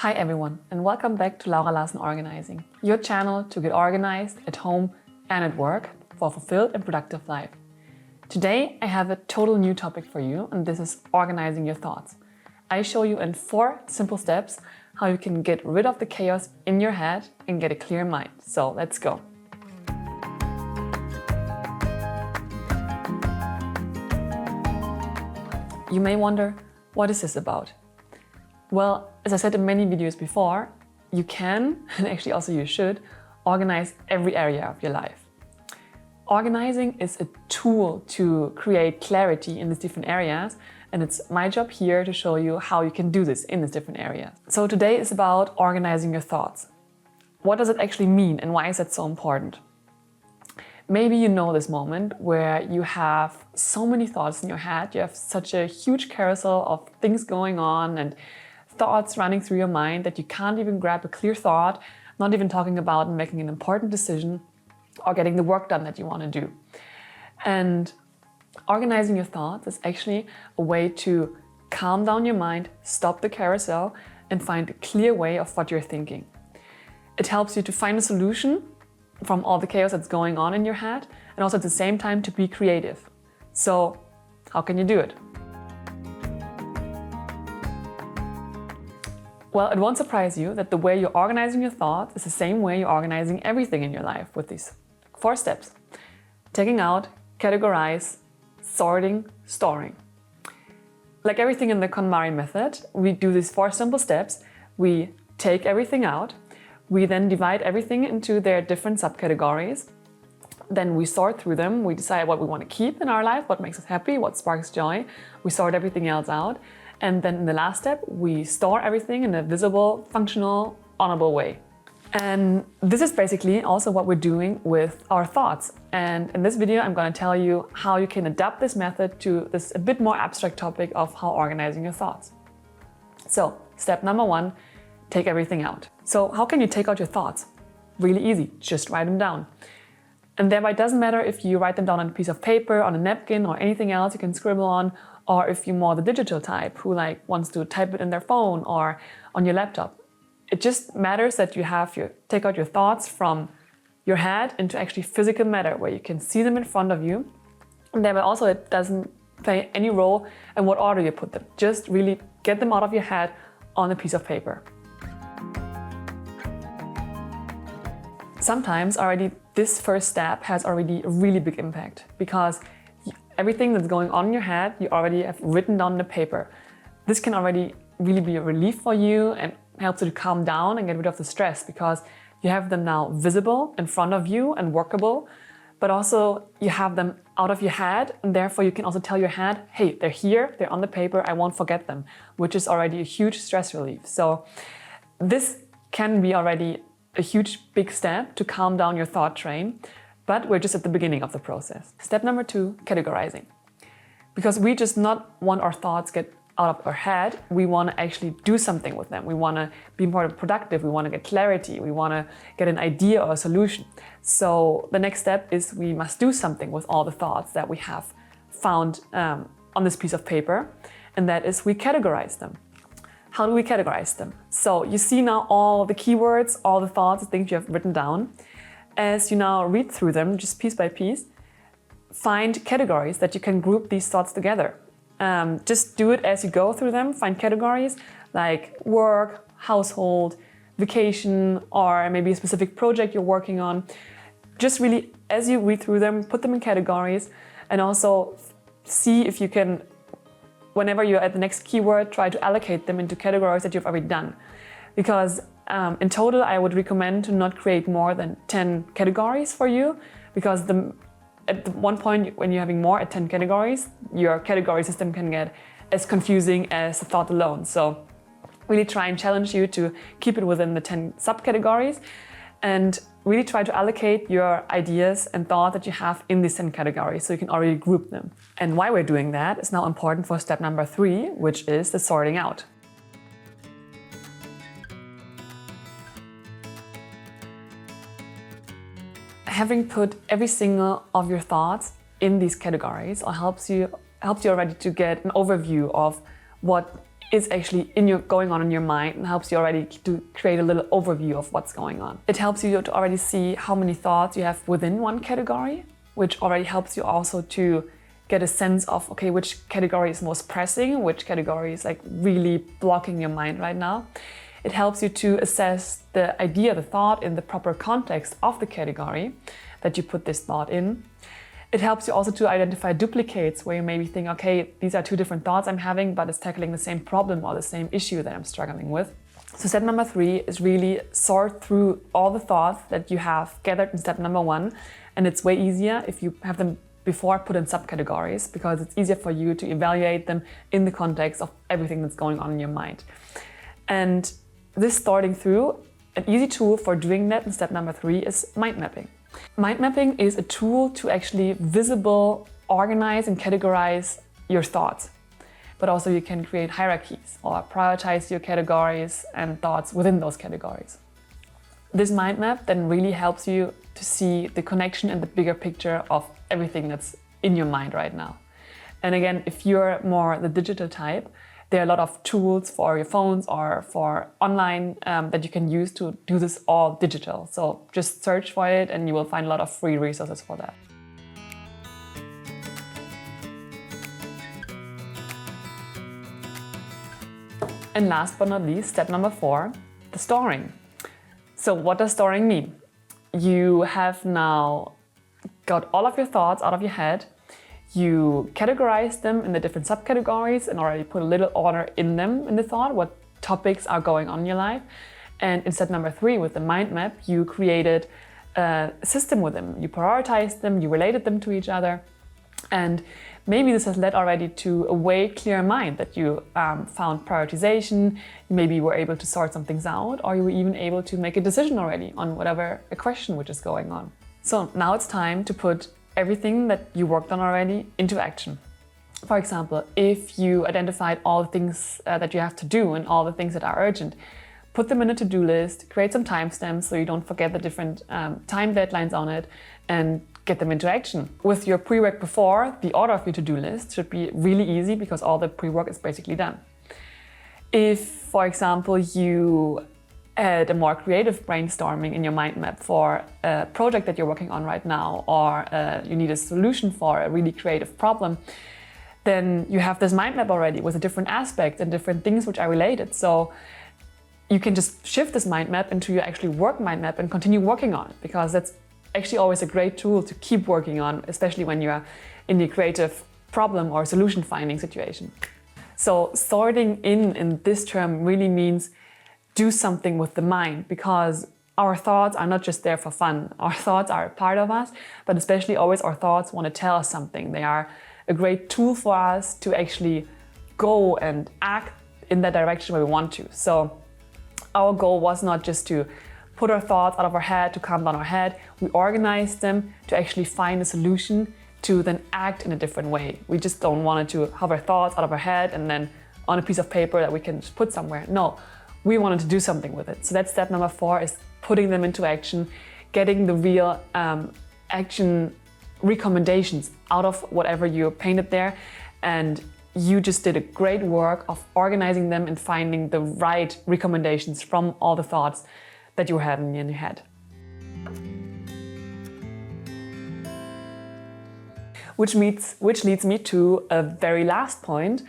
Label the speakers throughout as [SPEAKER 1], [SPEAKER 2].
[SPEAKER 1] Hi everyone, and welcome back to Laura Larsen Organizing, your channel to get organized at home and at work for a fulfilled and productive life. Today I have a total new topic for you, and this is organizing your thoughts. I show you in 4 simple steps how you can get rid of the chaos in your head and get a clear mind. So let's go. You may wonder, what is this about? Well, as I said in many videos before, you can, and actually also you should, organize every area of your life. Organizing is a tool to create clarity in these different areas, and it's my job here to show you how you can do this in these different areas. So today is about organizing your thoughts. What does it actually mean and why is that so important? Maybe you know this moment where you have so many thoughts in your head, you have such a huge carousel of things going on and thoughts running through your mind that you can't even grab a clear thought, not even talking about making an important decision or getting the work done that you want to do. And organizing your thoughts is actually a way to calm down your mind, stop the carousel, and find a clear way of what you're thinking. It helps you to find a solution from all the chaos that's going on in your head, and also at the same time to be creative. So, how can you do it? Well, it won't surprise you that the way you're organizing your thoughts is the same way you're organizing everything in your life with these 4 steps. Taking out, categorize, sorting, storing. Like everything in the KonMari method, we do these 4 simple steps. We take everything out. We then divide everything into their different subcategories. Then we sort through them. We decide what we want to keep in our life, what makes us happy, what sparks joy. We sort everything else out. And then in the last step, we store everything in a visible, functional, honorable way. And this is basically also what we're doing with our thoughts. And in this video, I'm going to tell you how you can adapt this method to this a bit more abstract topic of how organizing your thoughts. So, step number 1, take everything out. So how can you take out your thoughts? Really easy, just write them down. And thereby it doesn't matter if you write them down on a piece of paper, on a napkin, or anything else you can scribble on, or if you're more the digital type who wants to type it in their phone or on your laptop. It just matters that you take out your thoughts from your head into actually physical matter where you can see them in front of you. And thereby also it doesn't play any role in what order you put them. Just really get them out of your head on a piece of paper. Sometimes already this first step has already a really big impact because everything that's going on in your head, you already have written down on the paper. This can already really be a relief for you and helps you to calm down and get rid of the stress because you have them now visible in front of you and workable, but also you have them out of your head, and therefore you can also tell your head, hey, they're here, they're on the paper, I won't forget them, which is already a huge stress relief. So this can be already a huge big step to calm down your thought train, but we're just at the beginning of the process. Step number 2, categorizing. Because we just not want our thoughts get out of our head, we want to actually do something with them. We want to be more productive, we want to get clarity, we want to get an idea or a solution. So the next step is we must do something with all the thoughts that we have found on this piece of paper, and that is we categorize them. How do we categorize them? So you see now all the keywords, all the thoughts, the things you have written down. As you now read through them, just piece by piece, find categories that you can group these thoughts together. Just do it as you go through them. Find categories like work, household, vacation, or maybe a specific project you're working on. Just really, as you read through them, put them in categories, and also see if you can, whenever you're at the next keyword, try to allocate them into categories that you've already done. Because in total, I would recommend to not create more than 10 categories for you, because at one point when you're having more at 10 categories, your category system can get as confusing as the thought alone. So really try and challenge you to keep it within the 10 subcategories and really try to allocate your ideas and thoughts that you have in these 10 categories so you can already group them. And why we're doing that is now important for step number 3, which is the sorting out. Having put every single of your thoughts in these categories helps you already to get an overview of what is actually going on in your mind and helps you already to create a little overview of what's going on. It helps you to already see how many thoughts you have within one category, which already helps you also to get a sense of, okay, which category is most pressing, which category is like really blocking your mind right now. It helps you to assess the idea, the thought in the proper context of the category that you put this thought in. It helps you also to identify duplicates where you maybe think, okay, these are two different thoughts I'm having, but it's tackling the same problem or the same issue that I'm struggling with. So step number 3 is really sort through all the thoughts that you have gathered in step number 1. And it's way easier if you have them before put in subcategories, because it's easier for you to evaluate them in the context of everything that's going on in your mind. And this sorting through, an easy tool for doing that in step number 3 is mind mapping. Mind mapping is a tool to actually organize and categorize your thoughts. But also you can create hierarchies or prioritize your categories and thoughts within those categories. This mind map then really helps you to see the connection and the bigger picture of everything that's in your mind right now. And again, if you're more the digital type, there are a lot of tools for your phones or for online that you can use to do this all digital. So just search for it and you will find a lot of free resources for that. And last but not least, step number 4, the storing. So what does storing mean? You have now got all of your thoughts out of your head. You categorize them in the different subcategories and already put a little order in them in the thought, what topics are going on in your life. And in step number 3, with the mind map, you created a system with them. You prioritized them, you related them to each other. And maybe this has led already to a way clearer mind that you found prioritization, maybe you were able to sort some things out, or you were even able to make a decision already on whatever a question which is going on. So now it's time to put everything that you worked on already into action. For example, if you identified all the things that you have to do and all the things that are urgent, put them in a to-do list, create some timestamps so you don't forget the different time deadlines on it, and get them into action. With your pre-work before, the order of your to-do list should be really easy because all the pre-work is basically done. If, for example, you had a more creative brainstorming in your mind map for a project that you're working on right now, or you need a solution for a really creative problem, then you have this mind map already with a different aspects and different things which are related. So you can just shift this mind map into your actually work mind map and continue working on it, because that's actually always a great tool to keep working on, especially when you are in the creative problem or solution finding situation. So sorting in this term really means do something with the mind, because our thoughts are not just there for fun. Our thoughts are a part of us, but especially always our thoughts want to tell us something. They are a great tool for us to actually go and act in that direction where we want to. So our goal was not just to put our thoughts out of our head, to calm down our head. We organized them to actually find a solution to then act in a different way. We just don't want to have our thoughts out of our head and then on a piece of paper that we can just put somewhere. No, we wanted to do something with it. So that's step number 4, is putting them into action, getting the real action recommendations out of whatever you painted there. And you just did a great work of organizing them and finding the right recommendations from all the thoughts that you were having in your head. Which leads me to a very last point.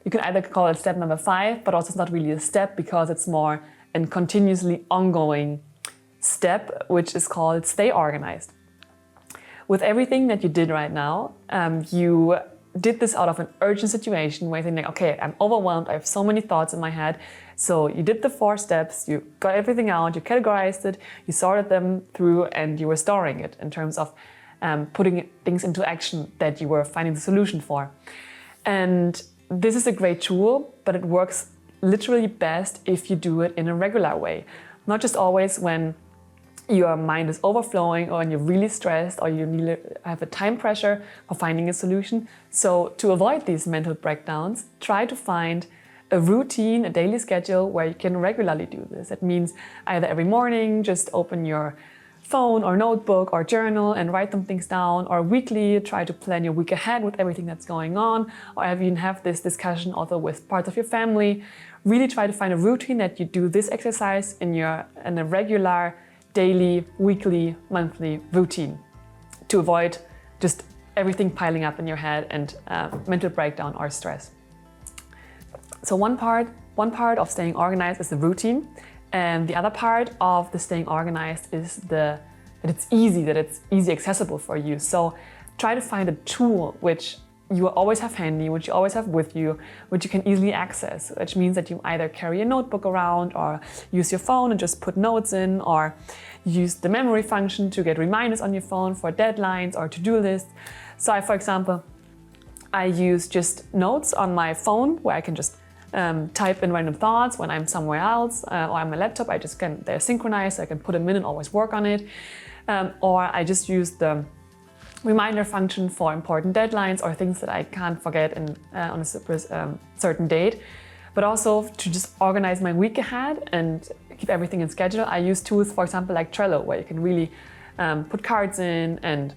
[SPEAKER 1] You can either call it step number 5, but also it's not really a step because it's more a continuously ongoing step, which is called stay organized. With everything that you did right now, you did this out of an urgent situation where you think, like, okay, I'm overwhelmed, I have so many thoughts in my head. So you did the 4 steps, you got everything out, you categorized it, you sorted them through, and you were storing it in terms of putting things into action that you were finding the solution for. And this is a great tool, but it works literally best if you do it in a regular way. Not just always when your mind is overflowing or when you're really stressed or you have a time pressure for finding a solution. So to avoid these mental breakdowns, try to find a routine, a daily schedule where you can regularly do this. It means either every morning, just open your phone or notebook or journal and write some things down, or weekly try to plan your week ahead with everything that's going on, or even have this discussion also with parts of your family. Really try to find a routine that you do this exercise in a regular daily, weekly, monthly routine to avoid just everything piling up in your head and mental breakdown or stress. So one part of staying organized is the routine, and the other part of the staying organized is that it's easy accessible for you. So try to find a tool which you always have handy, which you always have with you, which you can easily access, which means that you either carry a notebook around or use your phone and just put notes in, or use the memory function to get reminders on your phone for deadlines or to-do lists. So for example, I use just notes on my phone where I can just type in random thoughts when I'm somewhere else, or on my laptop. They're synchronized, so I can put them in and always work on it. Or I just use the reminder function for important deadlines or things that I can't forget on a certain date. But also to just organize my week ahead and keep everything in schedule, I use tools, for example, like Trello, where you can really put cards in and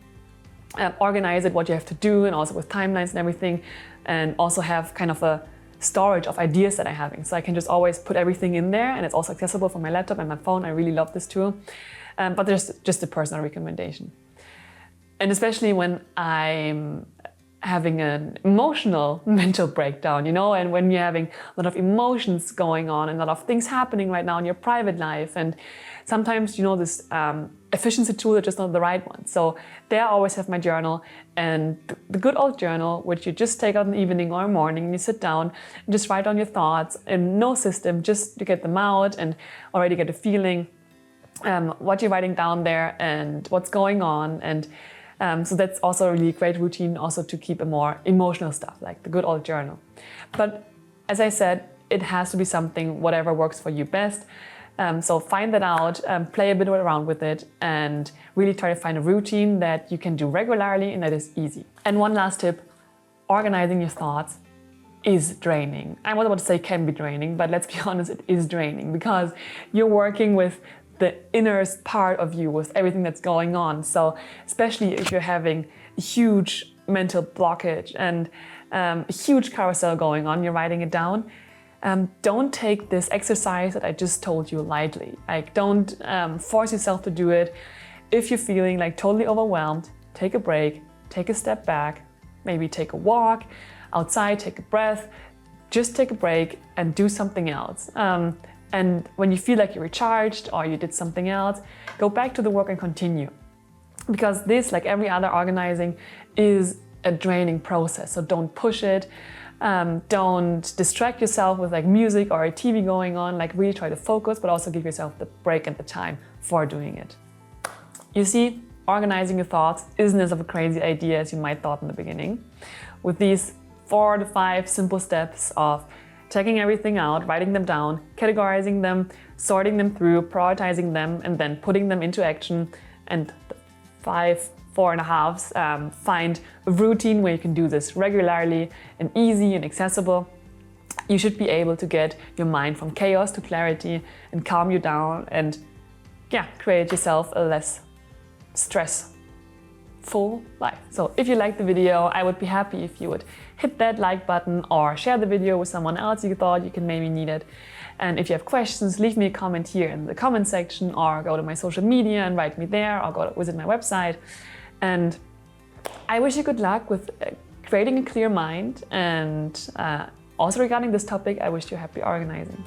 [SPEAKER 1] organize it, what you have to do, and also with timelines and everything, and also have kind of a storage of ideas that I'm having. So I can just always put everything in there, and it's also accessible from my laptop and my phone. I really love this tool. But there's just a personal recommendation. And especially when I'm having an emotional mental breakdown, and when you're having a lot of emotions going on and a lot of things happening right now in your private life. And sometimes, this efficiency tool is just not the right one. So there I always have my journal, and the good old journal, which you just take out in the evening or morning, and you sit down and just write down your thoughts in no system, just to get them out and already get a feeling what you're writing down there and what's going on. And so that's also a really great routine also to keep a more emotional stuff, like the good old journal. But as I said, it has to be something, whatever works for you best. So find that out, play a bit around with it, and really try to find a routine that you can do regularly and that is easy. And one last tip, organizing your thoughts is draining. I was about to say can be draining, but let's be honest, it is draining, because you're working with the innerst part of you, with everything that's going on. So especially if you're having a huge mental blockage and a huge carousel going on, you're writing it down, don't take this exercise that I just told you lightly. Like, don't force yourself to do it. If you're feeling like totally overwhelmed, take a break, take a step back, maybe take a walk outside, take a breath, just take a break and do something else. And when you feel like you're recharged or you did something else, go back to the work and continue. Because this, like every other organizing, is a draining process. So don't push it. Don't distract yourself with like music or a TV going on. Like, really try to focus, but also give yourself the break and the time for doing it. You see, organizing your thoughts isn't as of a crazy idea as you might thought in the beginning. With these 4 to 5 simple steps of checking everything out, writing them down, categorizing them, sorting them through, prioritizing them, and then putting them into action. And the 4.5 find a routine where you can do this regularly and easy and accessible. You should be able to get your mind from chaos to clarity and calm you down and create yourself a less stressful life. So if you liked the video, I would be happy if you would hit that like button or share the video with someone else you thought you can maybe need it. And if you have questions, leave me a comment here in the comment section, or go to my social media and write me there, or go visit my website. And I wish you good luck with creating a clear mind, and also regarding this topic, I wish you happy organizing.